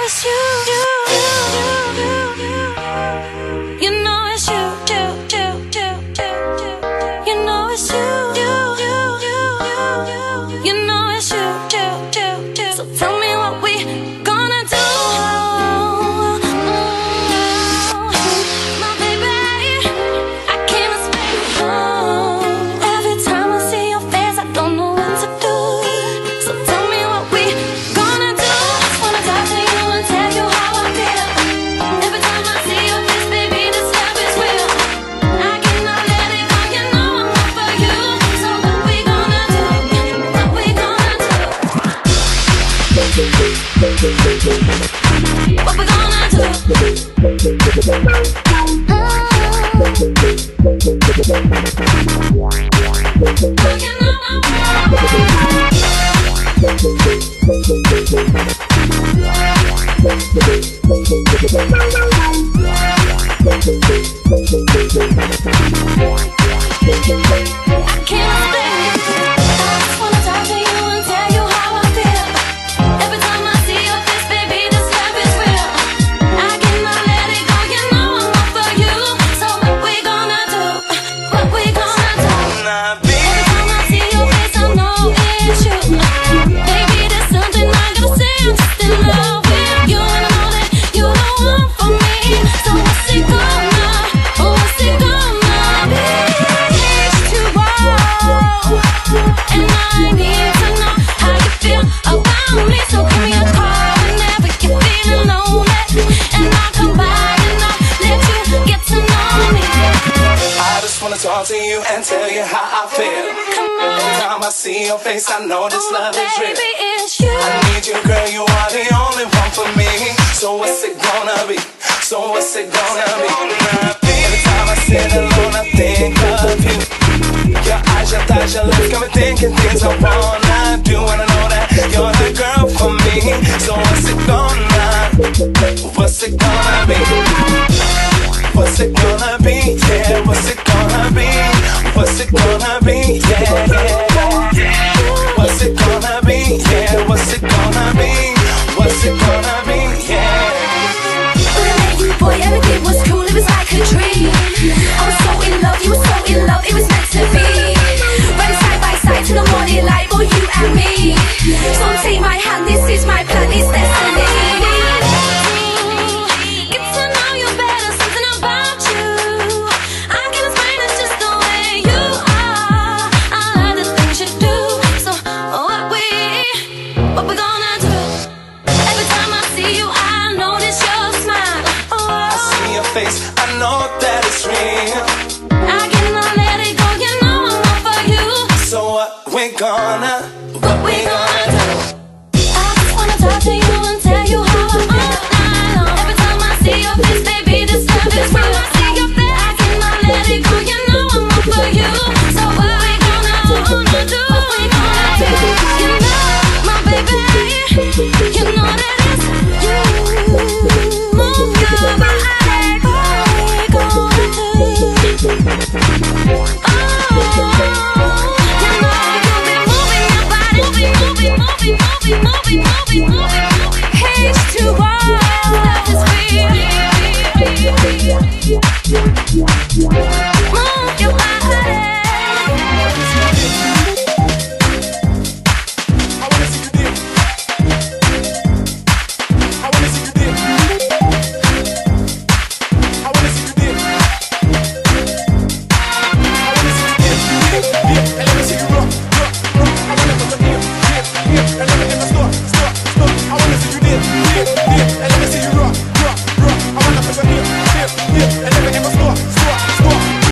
it's you. You know it's you. You know it's you. You know it's you. So tell me what we gonna do. My baby, I can't explain. Every time I see your face, I don't know what to do. So tell me what we gonna do. Just wanna talk to you and tell you how I feel. Every time I see your face, baby, this love is real. I cannot let it go, you know I'm all for you. So what we gonna do? What we gonna do? What we gonna do? I can't explain. I just wanna talk to you and tell you how I feel. Every time I see your face, baby, this love is real. I cannot let it go, you know I'm all for you. So what we gonna do? What we gonna do? Every time I see your face, I know it's you. Baby, there's something I gotta say. I'm just in love with you, and I know that you the one for me. So what's it gonna be? H2O, and I need to know how you feel about me. So give me a call whenever you're feeling lonely, and I'll come by and I'll let you get to know me. I just wanna talk to you and tell you how I feel. Come on, Every time I see your face, I know this love is real. baby, it's you. I need you, girl, you are the only one for me. So what's it gonna be? So what's it gonna be? Every time I sit alone, I think of you. Your eyes, your thighs, your lips got me thinking things I wanna do. And I know that you're the girl for me. So what's it gonna be? What's it gonna be? Yeah, what's it gonna be? What's it gonna be? Yeah, yeah. What's it gonna be? Yeah, what's it gonna be? What's it gonna be? Yeah. When I met you, boy, everything was cool, it was like a dream. I was so in love, you were so in love, it was meant to be. Running side by side till the morning light, boy, you and me. So take my hand, this is my plan, it's destiny. Get to know you better, something about you. I can't explain, it's just the way you are. I like the things you do. So what we gonna do? Every time I see you, I notice your smile. I see your face, I know that it's real. I cannot let it go, you know I'm all for you. So what we gonna do? I just wanna talk to you and tell you how I feel. Every time I see your face, baby, this love is real. I cannot let it go, you know I'm all for you. So what we gonna do? What we gonna do? You know, my baby, you know that it's you. Move your body, what we gonna do?